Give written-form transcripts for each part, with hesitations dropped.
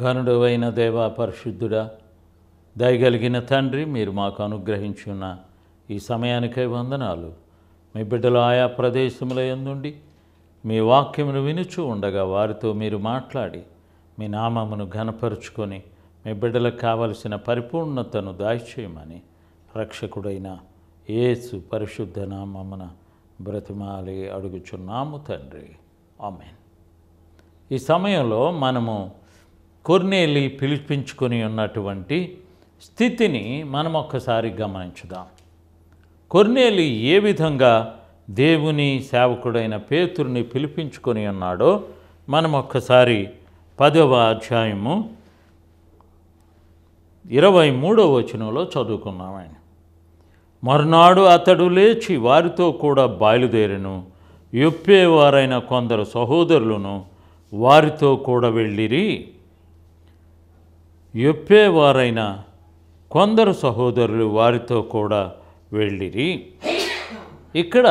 ఘనుడవైన దేవా, పరిశుద్ధుడా, దయగలిగిన తండ్రి, మీరు మాకు అనుగ్రహించున్న ఈ సమయానికై వందనాలు. మీ బిడ్డలు ఆయా ప్రదేశముల యందుండి మీ వాక్యమును వినుచూ ఉండగా వారితో మీరు మాట్లాడి మీ నామమును ఘనపరుచుకొని మీ బిడ్డలకు కావలసిన పరిపూర్ణతను దయచేయమని రక్షకుడైన యేసు పరిశుద్ధ నామమున బ్రతిమాలి అడుగుచున్నాము తండ్రి. ఆమేన్. ఈ సమయంలో మనము కొర్నేలి పిలిపించుకొని ఉన్నటువంటి స్థితిని మనం ఒక్కసారి గమనించుదాం. కొర్నేలి ఏ విధంగా దేవుని సేవకుడైన పేతురుని పిలిపించుకొని ఉన్నాడో మనం ఒక్కసారి 10వ అధ్యాయము 23వ వచనంలో చదువుకున్నాం. మరునాడు అతడు లేచి వారితో కూడా బయలుదేరెను. యొప్పేవారైన కొందరు సహోదరులను వారితో కూడా వెళ్ళిరి. యొప్పేవారైన కొందరు సహోదరులు వారితో కూడా వెళ్ళిరి. ఇక్కడ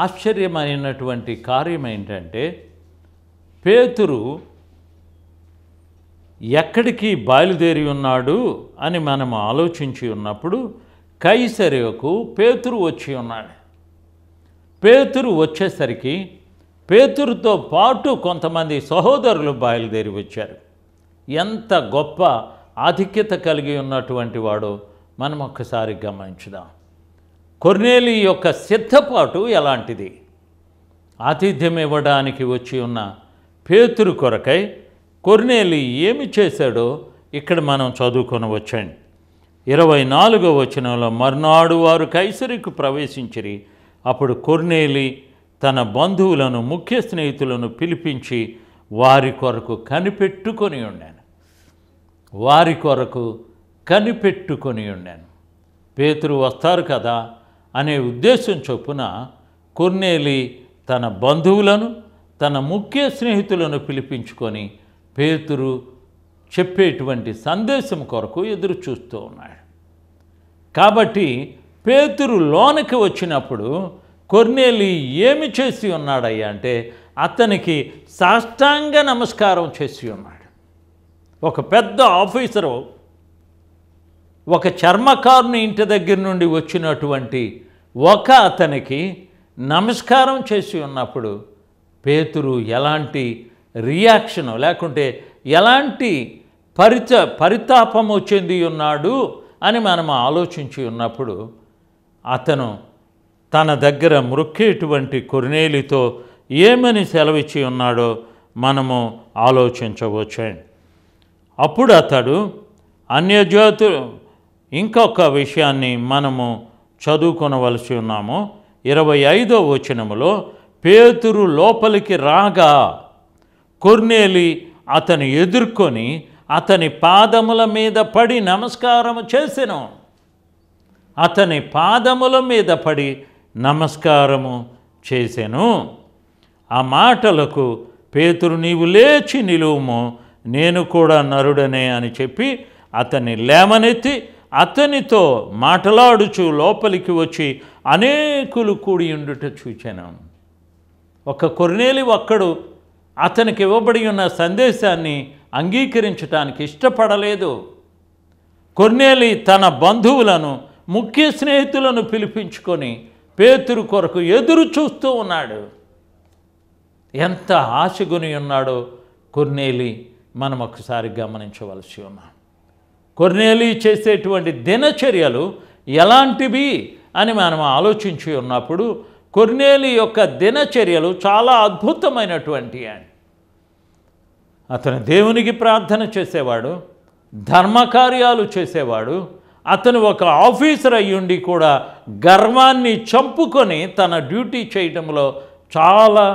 ఆశ్చర్యమైనటువంటి కార్యం ఏంటంటే, పేతురు ఎక్కడికి బయలుదేరి ఉన్నాడు అని మనం ఆలోచించి ఉన్నప్పుడు కైసరియకు పేతురు వచ్చి ఉన్నాడు. పేతురు వచ్చేసరికి పేతురుతో పాటు కొంతమంది సహోదరులు బయలుదేరి వచ్చారు. ఎంత గొప్ప ఆధిక్యత కలిగి ఉన్నటువంటి వాడో మనం ఒక్కసారి గమనించుదాం. కొర్నేలి యొక్క సిద్ధపాటు ఎలాంటిది? ఆతిథ్యం ఇవ్వడానికి వచ్చి ఉన్న పేతురు కొరకై కొర్నేలి ఏమి చేశాడో ఇక్కడ మనం చదువుకొని వచ్చండి. 24వ వచనంలో, మర్నాడు వారు కైసరికి ప్రవేశించిరి. అప్పుడు కొర్నేలి తన బంధువులను ముఖ్య స్నేహితులను పిలిపించి వారి కొరకు కనిపెట్టుకొని ఉండాను. పేతురు వస్తారు కదా అనే ఉద్దేశం చొప్పున కొర్నేలి తన బంధువులను తన ముఖ్య స్నేహితులను పిలిపించుకొని పేతురు చెప్పేటువంటి సందేశం కొరకు ఎదురు చూస్తూ ఉన్నాడు. కాబట్టి పేతురు లోనికి వచ్చినప్పుడు కొర్నేలి ఏమి చేసి ఉన్నాడయ్యా అంటే, అతనికి సాష్టాంగ నమస్కారం చేసి ఉన్నాడు. ఒక పెద్ద ఆఫీసరు ఒక చర్మకారుని ఇంటి దగ్గర నుండి వచ్చినటువంటి ఒక అతనికి నమస్కారం చేసి ఉన్నప్పుడు పేతురు ఎలాంటి రియాక్షన్ లేకుంటే ఎలాంటి పరితాపము చెంది ఉన్నాడు అని మనం ఆలోచించి ఉన్నప్పుడు, అతను తన దగ్గర మ్రొక్కేటువంటి కొర్నేలితో ఏమని సెలవిచ్చి ఉన్నాడో మనము ఆలోచించవచ్చండి. అప్పుడు అతడు అన్యజాతులు ఇంకొక విషయాన్ని మనము చదువుకొనవలసి ఉన్నాము. 25వ వచనములో, పేతురు లోపలికి రాగా కొర్నేలి అతను ఎదుర్కొని అతని పాదముల మీద పడి నమస్కారం చేసెను. అతని పాదముల మీద పడి నమస్కారము చేసెను. ఆ మాటలకు పేతురు, నీవు లేచి నిలువుము, నేను కూడా నరుడనే అని చెప్పి అతన్ని లేవనెత్తి అతనితో మాట్లాడుచు లోపలికి వచ్చి అనేకులు కూడి ఉండుట చూచాను. ఒక కొర్నేలి ఒక్కడు అతనికి ఇవ్వబడి ఉన్న సందేశాన్ని అంగీకరించడానికి ఇష్టపడలేదు. కొర్నేలి తన బంధువులను ముఖ్య స్నేహితులను పిలిపించుకొని పేతురు కొరకు ఎదురు చూస్తూ ఉన్నాడు. ఎంత ఆశగుని ఉన్నాడో కొర్నేలి మనం ఒకసారి గమనించవలసి ఉన్నాం. కొర్నేలి చేసేటువంటి దినచర్యలు ఎలాంటివి అని మనం ఆలోచించి ఉన్నప్పుడు కొర్నేలి యొక్క దినచర్యలు చాలా అద్భుతమైనటువంటివి. అతను దేవునికి ప్రార్థన చేసేవాడు, ధర్మకార్యాలు చేసేవాడు. అతను ఒక ఆఫీసర్ అయ్యుండి కూడా గర్వాన్ని చంపుకొని తన డ్యూటీ చేయడంలో చాలా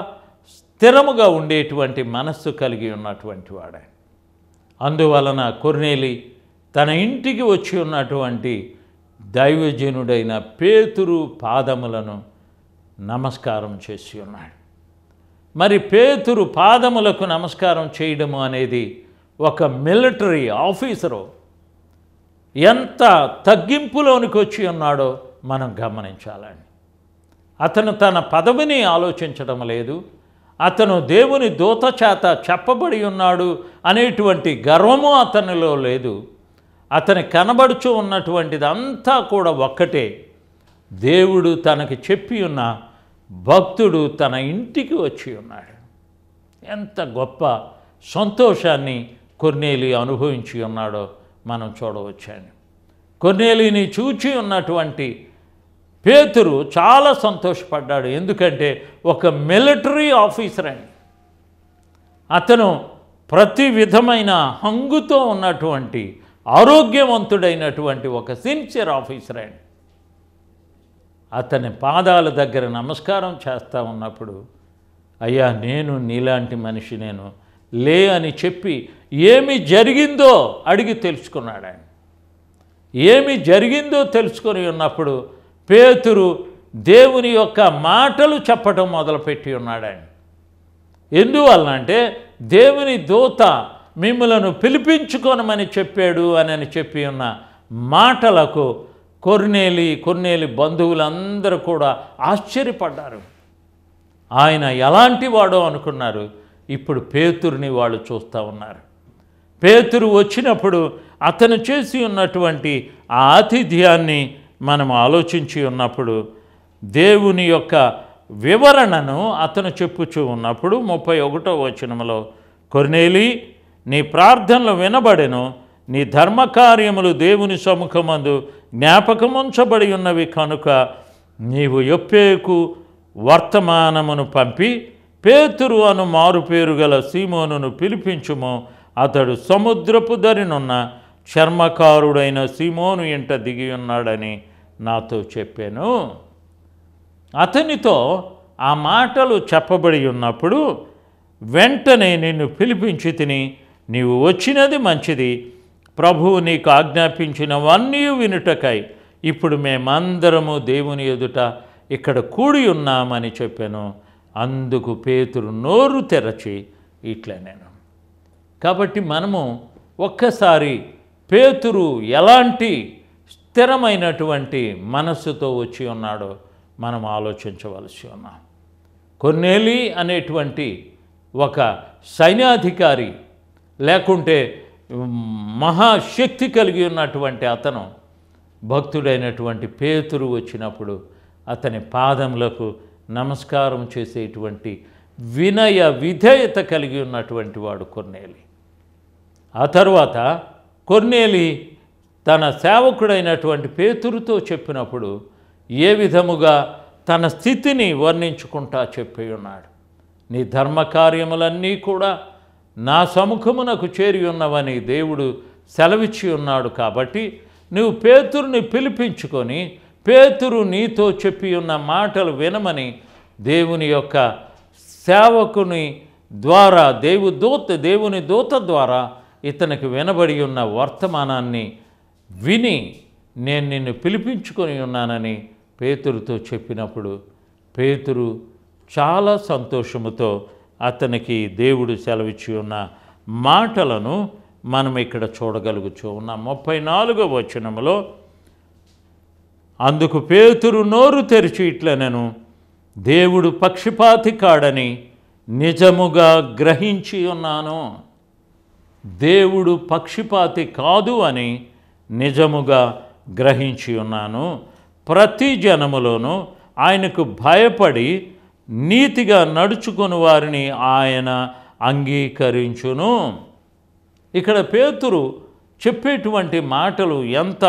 స్థిరముగా ఉండేటువంటి మనస్సు కలిగి ఉన్నటువంటి వాడే. అందువలన కొర్నేలి తన ఇంటికి వచ్చి ఉన్నటువంటి దైవజనుడైన పేతురు పాదములను నమస్కారం చేసి ఉన్నాడు. మరి పేతురు పాదములకు నమస్కారం చేయడము అనేది ఒక మిలిటరీ ఆఫీసరు ఎంత తగ్గింపులోనికి వచ్చి ఉన్నాడో మనం గమనించాలండి. అతను తన పదవిని ఆలోచించడం లేదు, అతను దేవుని దూత చేత చెప్పబడి ఉన్నాడు అనేటువంటి గర్వము అతనిలో లేదు. అతని కనబడుచు ఉన్నటువంటిది అంతా కూడా ఒక్కటే. దేవుడు తనకి చెప్పి ఉన్న భక్తుడు తన ఇంటికి వచ్చి ఉన్నాడు. ఎంత గొప్ప సంతోషాన్ని కొర్నేలి అనుభవించి ఉన్నాడో మనం చూడవచ్చాను. కొర్నేలిని చూచి ఉన్నటువంటి పేతురు చాలా సంతోషపడ్డాడు. ఎందుకంటే ఒక మిలిటరీ ఆఫీసర్ అని, అతను ప్రతి విధమైన హంగుతో ఉన్నటువంటి ఆరోగ్యవంతుడైనటువంటి ఒక సిన్సియర్ ఆఫీసర్ అని, అతని పాదాల దగ్గర నమస్కారం చేస్తూ ఉన్నప్పుడు, అయ్యా నేను నీలాంటి మనిషి నేను లే అని చెప్పి ఏమి జరిగిందో అడిగి తెలుసుకున్నాడు ఆయన. ఏమి జరిగిందో తెలుసుకొని ఉన్నప్పుడు పేతురు దేవుని యొక్క మాటలు చెప్పటం మొదలుపెట్టి ఉన్నాడు ఆయన. ఎందువలన అంటే దేవుని దూత మిమ్మలను పిలిపించుకోనమని చెప్పాడు అని చెప్పి ఉన్న మాటలకు కొర్నేలి బంధువులందరూ కూడా ఆశ్చర్యపడ్డారు. ఆయన ఎలాంటి వాడో అనుకున్నారు. ఇప్పుడు పేతురుని వాళ్ళు చూస్తూ ఉన్నారు. పేతురు వచ్చినప్పుడు అతను చేసి ఉన్నటువంటి ఆ ఆతిథ్యాన్ని మనం ఆలోచించి ఉన్నప్పుడు దేవుని యొక్క వివరణను అతను చెప్పుచూ ఉన్నప్పుడు 31వ వచనంలో, కొర్నేలి నీ ప్రార్థనలు వినబడెను, నీ ధర్మకార్యములు దేవుని సముఖమందు జ్ఞాపకముంచబడి ఉన్నవి కనుక నీవు యొప్పేకు వర్తమానమును పంపి పేతురు అను మారుపేరు గల సీమోనును పిలిపించుము. అతడు సముద్రపు దరినున్న చర్మకారుడైన సీమోను ఇంట దిగి ఉన్నాడని నాతో చెప్పాను. అతనితో ఆ మాటలు చెప్పబడి ఉన్నప్పుడు వెంటనే నిన్ను పిలిపించి తిని, నీవు వచ్చినది మంచిది, ప్రభువు నీకు ఆజ్ఞాపించినవన్నీ వినుటకై ఇప్పుడు మేమందరము దేవుని ఎదుట ఇక్కడ కూడి ఉన్నామని చెప్పాను. అందుకు పేతురు నోరు తెరచి ఇట్లా నేను. కాబట్టి మనము ఒక్కసారి పేతురు ఎలాంటి స్థిరమైనటువంటి మనస్సుతో వచ్చి ఉన్నాడో మనం ఆలోచించవలసి ఉన్నాం. కొర్నేలి అనేటువంటి ఒక సైన్యాధికారి లేకుంటే మహాశక్తి కలిగి ఉన్నటువంటి అతను భక్తుడైనటువంటి పేతురు వచ్చినప్పుడు అతని పాదములకు నమస్కారం చేసేటువంటి వినయ విధేయత కలిగి ఉన్నటువంటి వాడు కొర్నేలి. ఆ తర్వాత కొర్నేలి తన సేవకుడైనటువంటి పేతురుతో చెప్పినప్పుడు ఏ విధముగా తన స్థితిని వర్ణించుకుంటా చెప్పి ఉన్నాడు. నీ ధర్మకార్యములన్నీ కూడా నా సముఖమునకు చేరి ఉన్నవని దేవుడు సెలవిచ్చి ఉన్నాడు. కాబట్టి నువ్వు పేతురుని పిలిపించుకొని పేతురు నీతో చెప్పి ఉన్న మాటలు వినమని దేవుని యొక్క సేవకుని ద్వారా దేవుని దూత ద్వారా ఇతనికి వినబడి ఉన్న వర్తమానాన్ని విని నేను నిన్ను పిలిపించుకొని ఉన్నానని పేతురుతో చెప్పినప్పుడు పేతురు చాలా సంతోషముతో అతనికి దేవుడు సెలవిచ్చి ఉన్న మాటలను మనం ఇక్కడ చూడగలుగుతూ ఉన్నాం. 34వ వచనములో, అందుకు పేతురు నోరు తెరిచి ఇట్లా నేను, దేవుడు పక్షపాతి కాడని నిజముగా గ్రహించి ఉన్నాను. దేవుడు పక్షపాతి కాదు అని నిజముగా గ్రహించి ఉన్నాను. ప్రతి జనములోనూ ఆయనకు భయపడి నీతిగా నడుచుకుని వారిని ఆయన అంగీకరించును. ఇక్కడ పేతురు చెప్పేటువంటి మాటలు ఎంత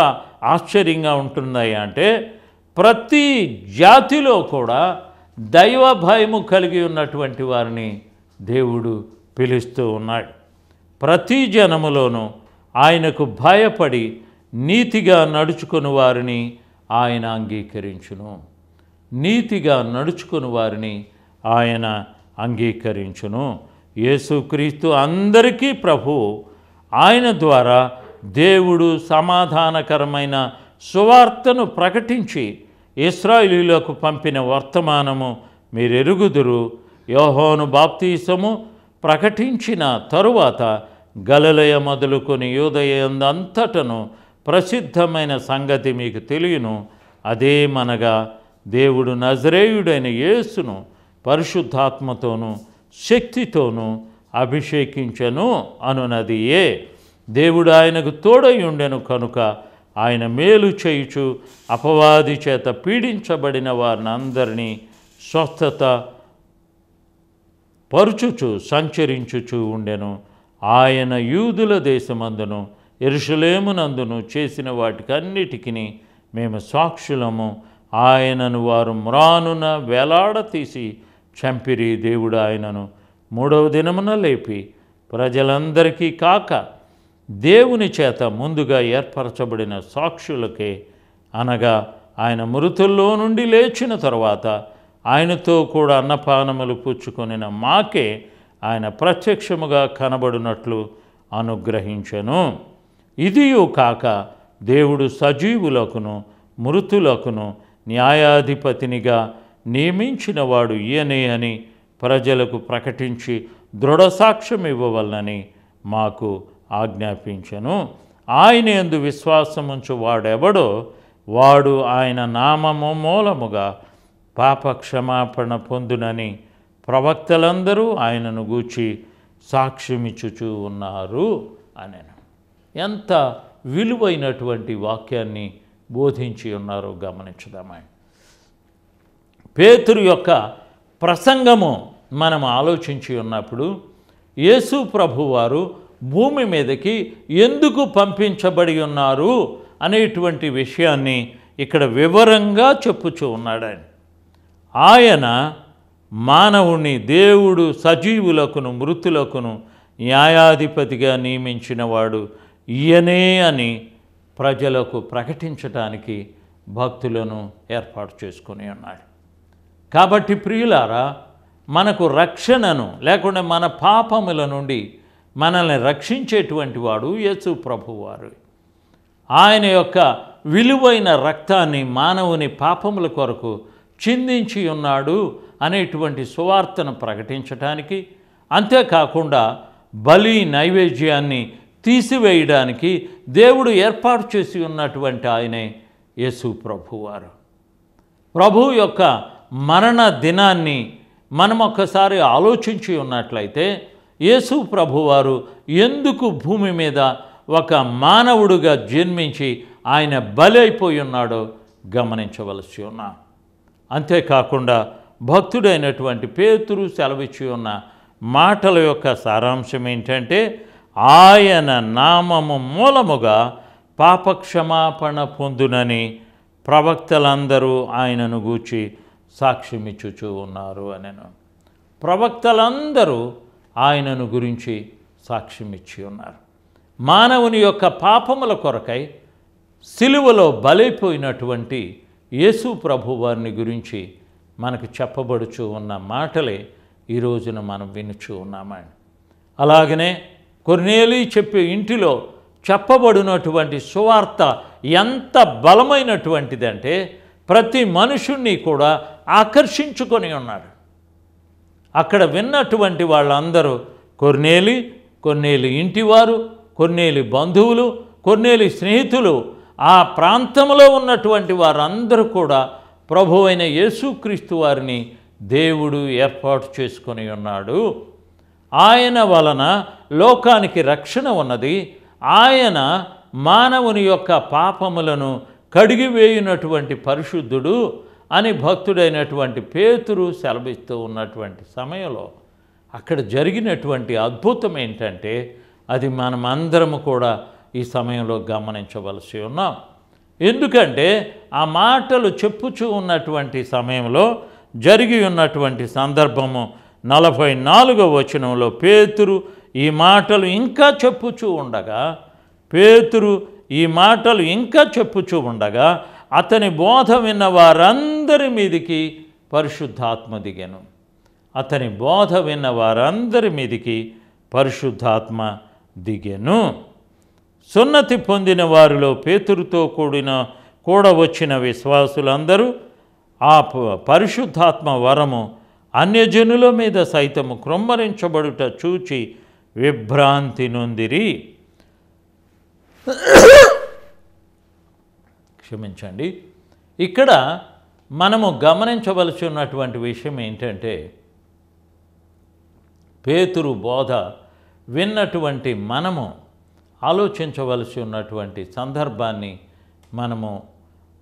ఆశ్చర్యంగా ఉంటున్నాయి అంటే, ప్రతి జాతిలో కూడా దైవ భయము కలిగి ఉన్నటువంటి వారిని దేవుడు పిలుస్తూ ఉన్నాడు. ప్రతి జనములోనూ ఆయనకు భయపడి నీతిగా నడుచుకుని వారిని ఆయన అంగీకరించును. నీతిగా నడుచుకుని వారిని ఆయన అంగీకరించును. యేసుక్రీస్తు అందరికీ ప్రభువు. ఆయన ద్వారా దేవుడు సమాధానకరమైన సువార్తను ప్రకటించి ఇశ్రాయేలీయులకు పంపిన వర్తమానము మీరెరుగుదురు. యోహాను బాప్తీసము ప్రకటించిన తరువాత గలిలయ మొదలుకొని యూదయందంతటను ప్రసిద్ధమైన సంగతి మీకు తెలియను. అదేమనగా దేవుడు నజరేయుడైన యేసును పరిశుద్ధాత్మతోనూ శక్తితోనూ అభిషేకించెను అనునదియే. దేవుడు ఆయనకు తోడై ఉండెను కనుక ఆయన మేలు చేయుచు అపవాది చేత పీడించబడిన వారిని అందరినీ స్వస్థత పరుచుచు సంచరించుచు ఉండెను. ఆయన యూదుల దేశమందును యెరూషలేమునందును చేసిన వాటికన్నిటికీ మేము సాక్షులము. ఆయనను వారు మ్రానున వేలాడతీసి చంపిరి. దేవుడు ఆయనను 3వ దినమున లేపి ప్రజలందరికీ కాక దేవుని చేత ముందుగా ఏర్పరచబడిన సాక్షులకే, అనగా ఆయన మృతుల్లో నుండి లేచిన తరువాత ఆయనతో కూడా అన్నపానములు పుచ్చుకొనిన మాకే ఆయన ప్రత్యక్షముగా కనబడినట్లు అనుగ్రహించెను. ఇదియు కాక దేవుడు సజీవులకును మృతులకును న్యాయాధిపతినిగా నియమించినవాడు ఈయనే అని ప్రజలకు ప్రకటించి దృఢసాక్ష్యం ఇవ్వవలనని మాకు ఆజ్ఞాపించెను. ఆయన యందు విశ్వాసముంచు వాడెవడో వాడు ఆయన నామము మూలముగా పాపక్షమాపణ పొందునని ప్రవక్తలందరూ ఆయనను గూర్చి సాక్ష్యమిచ్చుచూ ఉన్నారు అనెను. ఎంత విలువైనటువంటి వాక్యాన్ని బోధించి ఉన్నారో గమనించుదామా. పేతురు యొక్క ప్రసంగము మనం ఆలోచించి ఉన్నప్పుడు యేసు ప్రభువారు భూమి మీదకి ఎందుకు పంపించబడి ఉన్నారు అనేటువంటి విషయాన్ని ఇక్కడ వివరంగా చెప్పుచూ ఉన్నాడు. ఆయన మానవుని దేవుడు సజీవులకును మృతులకును న్యాయాధిపతిగా నియమించినవాడు ఈయనే అని ప్రజలకు ప్రకటించటానికి భక్తులను ఏర్పాటు చేసుకొని ఉన్నాడు. కాబట్టి ప్రియులారా, మనకు రక్షణను లేకుండా మన పాపముల నుండి మనల్ని రక్షించేటువంటి వాడు యేసు ప్రభువారు. ఆయన యొక్క విలువైన రక్తాన్ని మానవుని పాపముల కొరకు చిందించి ఉన్నాడు అనేటువంటి సువార్తను ప్రకటించటానికి, అంతేకాకుండా బలి నైవేద్యాన్ని తీసివేయడానికి దేవుడు ఏర్పాటు చేసి ఉన్నటువంటి ఆయనే యేసు ప్రభువారు. ప్రభు యొక్క మరణ దినాన్ని మనం ఒక్కసారి ఆలోచించి ఉన్నట్లయితే యేసు ప్రభువారు ఎందుకు భూమి మీద ఒక మానవుడుగా జన్మించి ఆయన బలి అయిపోయి ఉన్నాడో గమనించవలసి ఉన్నాం. అంతేకాకుండా భక్తుడైనటువంటి పేతురు సెలవిచ్చి ఉన్న మాటల యొక్క సారాంశం ఏంటంటే, ఆయన నామము మూలముగా పాపక్షమాపణ పొందునని ప్రవక్తలందరూ ఆయనను గూర్చి సాక్ష్యమిచ్చుచూ ఉన్నారు అనెను. ప్రవక్తలందరూ ఆయనను గురించి సాక్ష్యమిచ్చి ఉన్నారు. మానవుని యొక్క పాపముల కొరకై సిలువలో బలైపోయినటువంటి యేసు ప్రభు వారిని గురించి మనకు చెప్పబడుచూ ఉన్న మాటలే ఈ రోజున మనం వినుచూ ఉన్నామండి. అలాగనే కొర్నేలి చెప్పే ఇంటిలో చెప్పబడినటువంటి సువార్త ఎంత బలమైనటువంటిదంటే ప్రతి మనుషుణ్ణి కూడా ఆకర్షించుకొని ఉన్నాడు. అక్కడ విన్నటువంటి వాళ్ళందరూ కొర్నేలి ఇంటివారు, కొర్నేలి బంధువులు, కొర్నేలి స్నేహితులు, ఆ ప్రాంతంలో ఉన్నటువంటి వారందరూ కూడా ప్రభువైన యేసుక్రీస్తు వారిని దేవుడు ఏర్పాటు చేసుకొని ఉన్నాడు. ఆయన వలన లోకానికి రక్షణ ఉన్నది. ఆయన మానవుని యొక్క పాపములను కడిగివేయునటువంటి పరిశుద్ధుడు అని భక్తుడైనటువంటి పేతురు సెలవిస్తూ ఉన్నటువంటి సమయంలో అక్కడ జరిగినటువంటి అద్భుతం ఏంటంటే అది మనమందరము కూడా ఈ సమయంలో గమనించవలసి ఉన్నాం. ఎందుకంటే ఆ మాటలు చెప్పుచూ ఉన్నటువంటి సమయంలో జరిగి ఉన్నటువంటి సందర్భము 44వ వచనంలో పేతురు ఈ మాటలు ఇంకా చెప్పుచూ ఉండగా అతని బోధ విన్న వారందరి మీదికి పరిశుద్ధాత్మ దిగెను. సున్నతి పొందిన వారిలో పేతురుతో కూడా వచ్చిన విశ్వాసులందరూ ఆ పరిశుద్ధాత్మ వరము అన్యజనుల మీద సైతము కృమ్మరించబడుట చూచి విభ్రాంతి నొందిరి. క్షమించండి. ఇక్కడ మనము గమనించవలసి ఉన్నటువంటి విషయం ఏంటంటే పేతురు బోధ విన్నటువంటి మనము ఆలోచించవలసి ఉన్నటువంటి సందర్భాన్ని మనము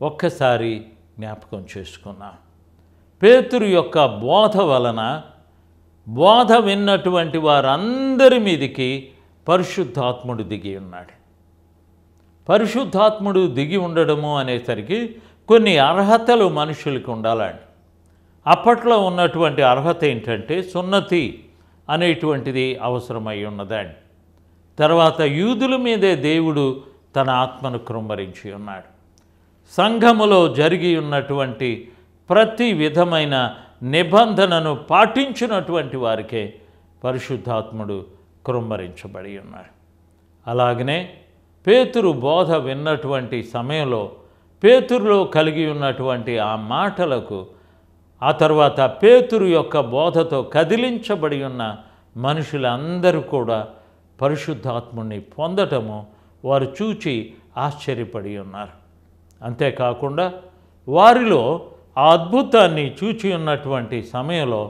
ఒక్కసారి జ్ఞాపకం చేసుకున్నాం. పేతురు యొక్క బోధ వలన బోధ విన్నటువంటి వారందరి మీదికి పరిశుద్ధాత్ముడు దిగి ఉన్నాడు. పరిశుద్ధాత్ముడు దిగి ఉండడము అనేసరికి కొన్ని అర్హతలు మనుషులకు ఉండాలండి. అప్పట్లో ఉన్నటువంటి అర్హత ఏంటంటే సున్నతి అనేటువంటిది అవసరమై ఉన్నదండి. తర్వాత యూదుల మీదే దేవుడు తన ఆత్మను కృమ్మరించి ఉన్నాడు. సంఘములో జరిగి ఉన్నటువంటి ప్రతి విధమైన నిబంధనను పాటించినటువంటి వారికే పరిశుద్ధాత్ముడు కృమ్మరించబడి ఉన్నాడు. అలాగనే పేతురు బోధ విన్నటువంటి సమయంలో పేతురులో కలిగి ఉన్నటువంటి ఆ మాటలకు, ఆ తర్వాత పేతురు యొక్క బోధతో కదిలించబడి ఉన్న మనుషులందరూ కూడా పరిశుద్ధాత్ముని పొందటము వారు చూచి ఆశ్చర్యపడి ఉన్నారు. అంతేకాకుండా వారిలో ఆ అద్భుతాన్ని చూచి ఉన్నటువంటి సమయంలో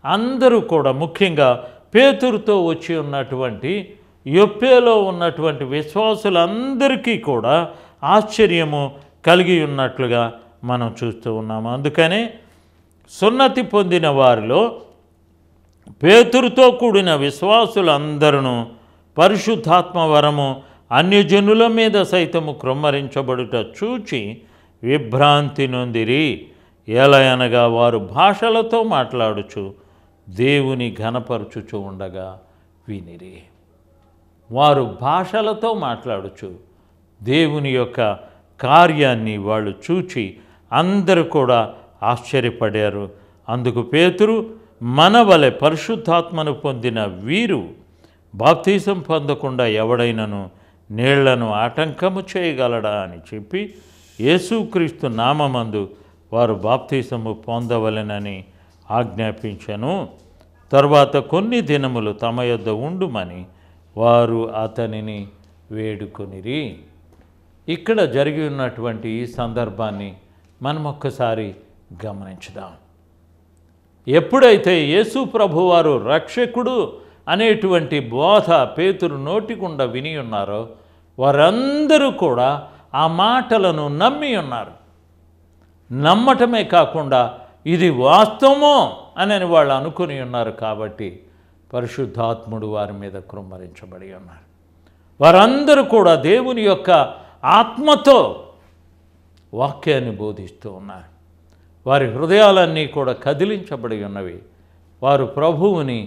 అందరూ కూడా, ముఖ్యంగా పేతురుతో వచ్చి ఉన్నటువంటి యొప్పేలో ఉన్నటువంటి విశ్వాసులందరికీ కూడా ఆశ్చర్యము కలిగి ఉన్నట్లుగా మనం చూస్తూ ఉన్నాము. అందుకనే సున్నతి పొందిన వారిలో పేతురుతో కూడిన విశ్వాసులందరూ పరిశుద్ధాత్మ వరము అన్యజనుల మీద సైతము కృమ్మరించబడుట చూచి విభ్రాంతి నొందిరి. ఏలయనగా వారు భాషలతో మాట్లాడుచు దేవుని ఘనపరచుచు ఉండగా వినిరి. వారు భాషలతో మాట్లాడుచు దేవుని యొక్క కార్యాన్ని వాళ్ళు చూచి అందరూ కూడా ఆశ్చర్యపడారు. అందుకు పేతురు, మన వలె పరిశుద్ధాత్మను పొందిన వీరు బాప్తీసం పొందకుండా ఎవడైనను నీళ్లను ఆటంకము చేయగలడా అని చెప్పి యేసుక్రీస్తు నామమందు వారు బాప్తీసము పొందవలెనని ఆజ్ఞాపించెను. తర్వాత కొన్ని దినములు తమ యొద్ద ఉండుమని వారు అతనిని వేడుకొనిరి. ఇక్కడ జరిగి ఉన్నటువంటి ఈ సందర్భాన్ని మనం ఒక్కసారి గమనించుదాం. ఎప్పుడైతే యేసు ప్రభువారు రక్షకుడు అనేటువంటి బోధ పేతురు నోటిగుండా విని ఉన్నారో వారందరూ కూడా ఆ మాటలను నమ్మి ఉన్నారు. నమ్మటమే కాకుండా ఇది వాస్తవమో అని వాళ్ళు అనుకుని ఉన్నారు. కాబట్టి పరిశుద్ధాత్ముడు వారి మీద కృమ్మరించబడి ఉన్నారు. వారందరూ కూడా దేవుని యొక్క ఆత్మతో వాక్యాన్ని బోధిస్తూ ఉన్నారు. వారి హృదయాలన్నీ కూడా కదిలించబడి ఉన్నవి. వారు ప్రభువుని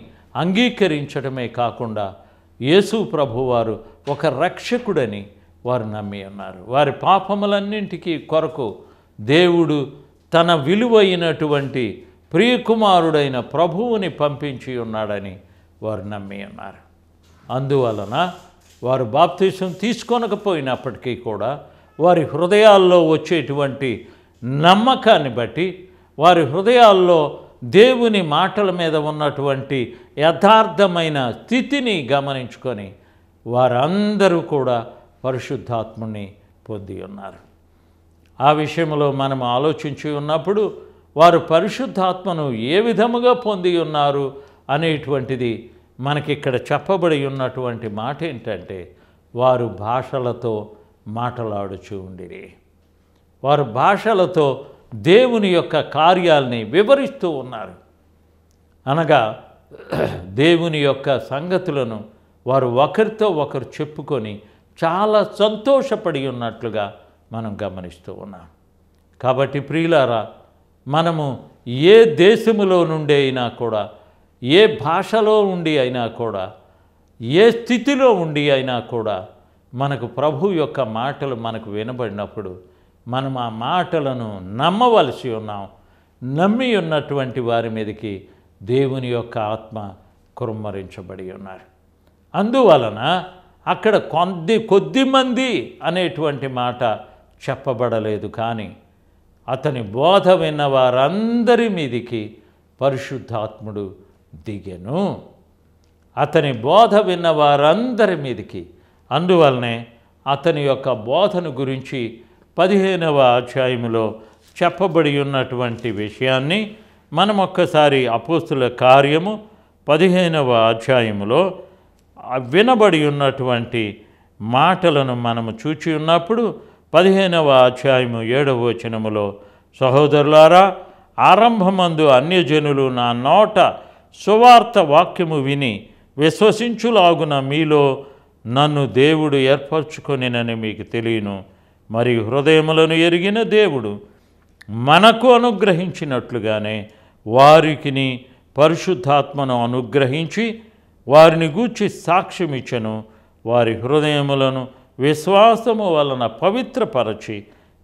అంగీకరించడమే కాకుండా యేసు ప్రభువారు ఒక రక్షకుడని వారు నమ్మి ఉన్నారు. వారి పాపములన్నింటికీ కొరకు దేవుడు తన విలువైనటువంటి ప్రియకుమారుడైన ప్రభువుని పంపించి ఉన్నాడని వారు నమ్మి ఉన్నారు. అందువలన వారు బాప్తీసం తీసుకొనకపోయినప్పటికీ కూడా వారి హృదయాల్లో వచ్చేటువంటి నమ్మకాన్ని బట్టి, వారి హృదయాల్లో దేవుని మాటల మీద ఉన్నటువంటి యథార్థమైన స్థితిని గమనించుకొని వారందరూ కూడా పరిశుద్ధాత్మని పొంది ఉన్నారు. ఆ విషయంలో మనం ఆలోచించి ఉన్నప్పుడు వారు పరిశుద్ధాత్మను ఏ విధముగా పొంది ఉన్నారు అనేటువంటిది మనకిక్కడ చెప్పబడి ఉన్నటువంటి మాట ఏంటంటే, వారు భాషలతో మాట్లాడుచూ ఉండిరి. వారు భాషలతో దేవుని యొక్క కార్యాలని వివరిస్తూ ఉన్నారు. అనగా దేవుని యొక్క సంగతులను వారు ఒకరితో ఒకరు చెప్పుకొని చాలా సంతోషపడి ఉన్నట్లుగా మనం గమనిస్తూ ఉన్నాం. కాబట్టి ప్రియులారా, మనము ఏ దేశములో నుండి అయినా కూడా, ఏ భాషలో ఉండి అయినా కూడా, ఏ స్థితిలో ఉండి అయినా కూడా మనకు ప్రభు యొక్క మాటలు మనకు వినబడినప్పుడు మనం ఆ మాటలను నమ్మవలసి ఉన్నాం. నమ్మి ఉన్నటువంటి వారి మీదకి దేవుని యొక్క ఆత్మ కుమ్మరించబడి ఉన్నారు. అందువలన అక్కడ కొద్దిమంది అనేటువంటి మాట చెప్పబడలేదు. కానీ అతని బోధ విన్న వారందరి మీదికి పరిశుద్ధాత్ముడు దిగెను. అతని బోధ విన్న వారందరి మీదికి. అందువలనే అతని యొక్క బోధను గురించి 15వ అధ్యాయములో చెప్పబడి ఉన్నటువంటి విషయాన్ని మనం ఒక్కసారి అపోస్తుల కార్యము 15వ అధ్యాయములో వినబడి ఉన్నటువంటి మాటలను మనము చూచి ఉన్నప్పుడు 15వ అధ్యాయము 7వ వచనములో, సహోదరులారా, ఆరంభమందు అన్యజనులు నా నోట సువార్త వాక్యము విని విశ్వసించులాగున మీలో నన్ను దేవుడు ఏర్పరచుకొనినని మీకు తెలియను. మరియు హృదయములను ఎరిగిన దేవుడు మనకు అనుగ్రహించినట్లుగానే వారికిని పరిశుద్ధాత్మను అనుగ్రహించి వారిని గూర్చి సాక్ష్యమిచ్చను. వారి హృదయములను విశ్వాసము వలన పవిత్రపరచి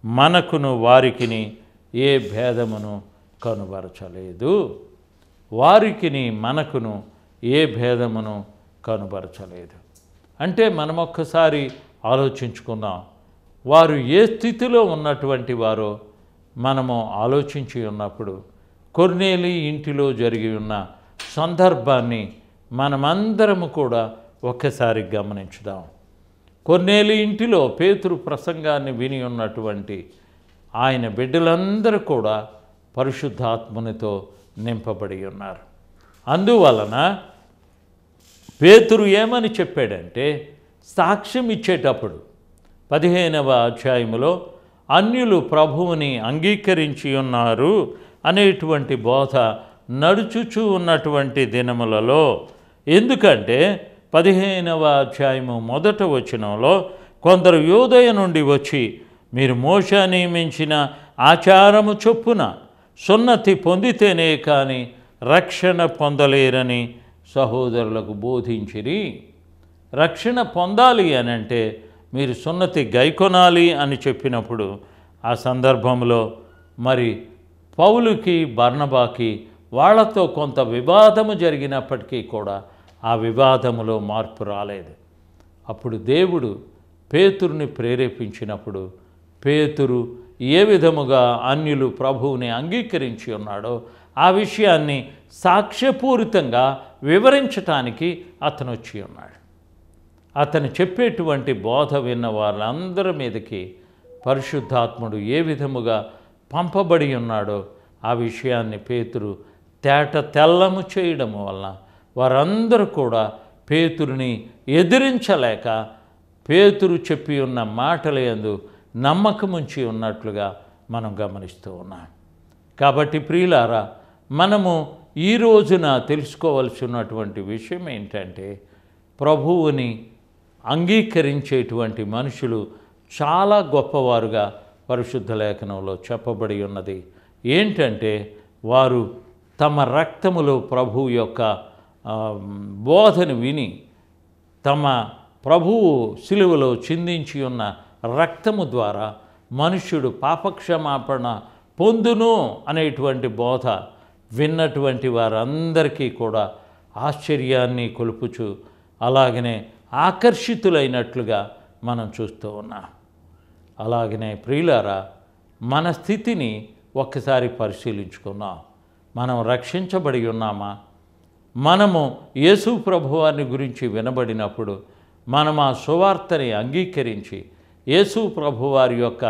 మనకును వారికిని ఏ భేదమును కనుబరచలేదు. వారికిని మనకును ఏ భేదమును కనుబరచలేదు. అంటే మనం ఒక్కసారి ఆలోచించుకుందాం. వారు ఏ స్థితిలో ఉన్నటువంటి వారో మనము ఆలోచించి ఉన్నప్పుడు కొర్నేలి ఇంటిలో జరిగి ఉన్న సందర్భాన్ని మనమందరము కూడా ఒక్కసారి గమనించుదాం. కొర్నేలి ఇంటిలో పేతురు ప్రసంగాన్ని విని ఉన్నటువంటి ఆయన బిడ్డలందరూ కూడా పరిశుద్ధాత్మనితో నింపబడి ఉన్నారు. అందువలన పేతురు ఏమని చెప్పాడంటే, సాక్ష్యం ఇచ్చేటప్పుడు 15వ అధ్యాయములో అన్యులు ప్రభువుని అంగీకరించి ఉన్నారు అనేటువంటి బోధ నడుచుచూ ఉన్నటువంటి దినములలో, ఎందుకంటే 15వ అధ్యాయము 1వ వచనంలో కొందరు యూదయ నుండి వచ్చి మీరు మోషే నియమించిన ఆచారము చొప్పున సున్నతి పొందితేనే కానీ రక్షణ పొందలేరని సహోదరులకు బోధించిరి. రక్షణ పొందాలి అనంటే మీరు సున్నతి గైకొనాలి అని చెప్పినప్పుడు ఆ సందర్భంలో మరి పౌలుకి బర్నబాకి వాళ్ళతో కొంత వివాదము జరిగినప్పటికీ కూడా ఆ వివాదములో మార్పు రాలేదు. అప్పుడు దేవుడు పేతురుని ప్రేరేపించినప్పుడు పేతురు ఏ విధముగా అన్యులు ప్రభువుని అంగీకరించి ఉన్నాడో ఆ విషయాన్ని సాక్ష్యపూరితంగా వివరించటానికి అతను వచ్చి ఉన్నాడు. అతను చెప్పేటువంటి బోధ విన్న వాళ్ళందరి మీదకి పరిశుద్ధాత్ముడు ఏ విధముగా పంపబడి ఉన్నాడో ఆ విషయాన్ని పేతురు తేట తెల్లము చేయడం వలన వారందరూ కూడా పేతురుని ఎదిరించలేక పేతురు చెప్పి ఉన్న మాటలందు నమ్మకముంచి ఉన్నట్లుగా మనం గమనిస్తూ ఉన్నాం. కాబట్టి ప్రియులారా, మనము ఈ రోజున తెలుసుకోవాల్సి ఉన్నటువంటి విషయం ఏంటంటే, ప్రభువుని అంగీకరించేటువంటి మనుషులు చాలా గొప్పవారుగా పరిశుద్ధ లేఖనంలో చెప్పబడి ఉన్నది. ఏంటంటే, వారు తమ రక్తములో ప్రభువు యొక్క బోధను విని తమ ప్రభువు సిలువలో చిందించి ఉన్న రక్తము ద్వారా మనుష్యుడు పాపక్షమాపణ పొందును అనేటువంటి బోధ విన్నటువంటి వారందరికీ కూడా ఆశ్చర్యాన్ని కొలుపుచు అలాగనే ఆకర్షితులైనట్లుగా మనం చూస్తూ ఉన్నాం. అలాగనే ప్రియులారా, మన స్థితిని ఒక్కసారి పరిశీలించుకున్నాం. మనం రక్షించబడి ఉన్నామా? మనము యేసు ప్రభువారిని గురించి వినబడినప్పుడు మనం ఆ సువార్తని అంగీకరించి యేసు ప్రభువారి యొక్క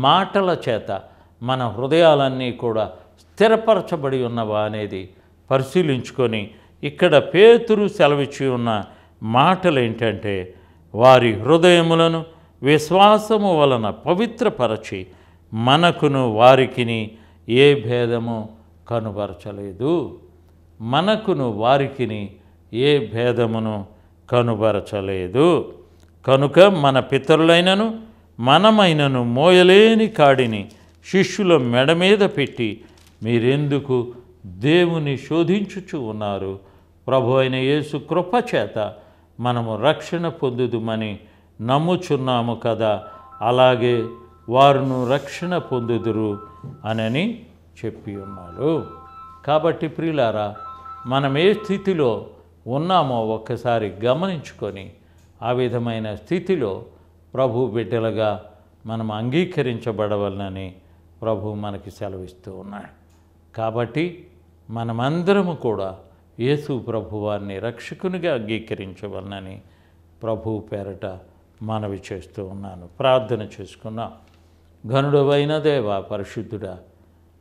మాటల చేత మన హృదయాలన్నీ కూడా స్థిరపరచబడి ఉన్నవా అనేది పరిశీలించుకొని ఇక్కడ పేతురు సెలవిచ్చి ఉన్న మాటలు ఏంటంటే, వారి హృదయములను విశ్వాసము వలన పవిత్రపరచి మనకును వారికిని ఏ భేదము కనుబరచలేదు. మనకును వారికిని ఏ భేదమును కనుబరచలేదు. కనుక మన పితరులైనను మనమైనను మోయలేని కాడిని శిష్యుల మెడ మీద పెట్టి మీరెందుకు దేవుని శోధించుచు ఉన్నారు? ప్రభు అయిన యేసు కృప చేత మనము రక్షణ పొందుదుమని నమ్ముచున్నాము కదా, అలాగే వారును రక్షణ పొందుదురు అని చెప్పి ఉన్నాడు. కాబట్టి ప్రియులారా, మనం ఏ స్థితిలో ఉన్నామో ఒక్కసారి గమనించుకొని ఆ విధమైన స్థితిలో ప్రభు బిడ్డలుగా మనం అంగీకరించబడవలనని ప్రభు మనకి సెలవిస్తూ ఉన్నాడు. కాబట్టి మనమందరము కూడా యేసు ప్రభువారిని రక్షకునిగా అంగీకరించవలనని ప్రభు పేరట మనవి చేస్తూ ఉన్నాను. ప్రార్థన చేసుకున్నాం. ఘనుడవైన దేవా, పరిశుద్ధుడా,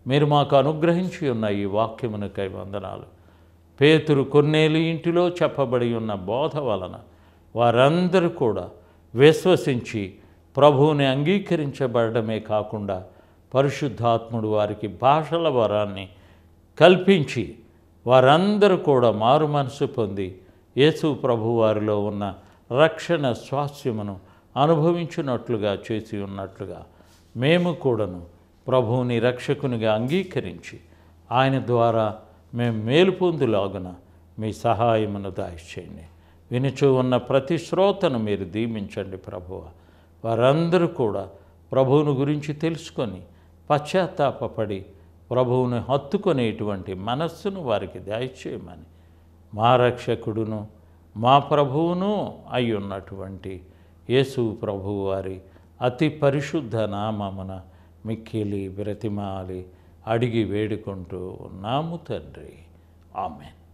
మీరు మాకు అనుగ్రహించి ఉన్న ఈ వాక్యమునకై వందనాలు. పేతురు కొర్నేలి ఇంటిలో చెప్పబడి ఉన్న బోధ వలన వారందరూ కూడా విశ్వసించి ప్రభువుని అంగీకరించబడమే కాకుండా పరిశుద్ధాత్ముడు వారికి భాషల వరాన్ని కల్పించి వారందరూ కూడా మారు మనసు పొంది యేసు ప్రభు వారిలో ఉన్న రక్షణ స్వాస్థ్యమును అనుభవించినట్లుగా చేసి ఉన్నట్లుగా మేము కూడాను ప్రభువుని రక్షకునిగా అంగీకరించి ఆయన ద్వారా మేము మేలు పొందులాగున మీ సహాయమును దయచేయండి. వినుచూ ఉన్న ప్రతి శ్రోతను మీరు దీవించండి ప్రభువ. వారందరూ కూడా ప్రభువును గురించి తెలుసుకొని పశ్చాత్తాపపడి ప్రభువును హత్తుకునేటువంటి మనస్సును వారికి దయచేయమని మా రక్షకుడును మా ప్రభువును అయి ఉన్నటువంటి యేసు ప్రభువు వారి అతి పరిశుద్ధ నామమున మిక్కిలి బ్రతిమాలి అడిగి వేడుకుంటూ ఉన్నాము తండ్రి. ఆమేన్.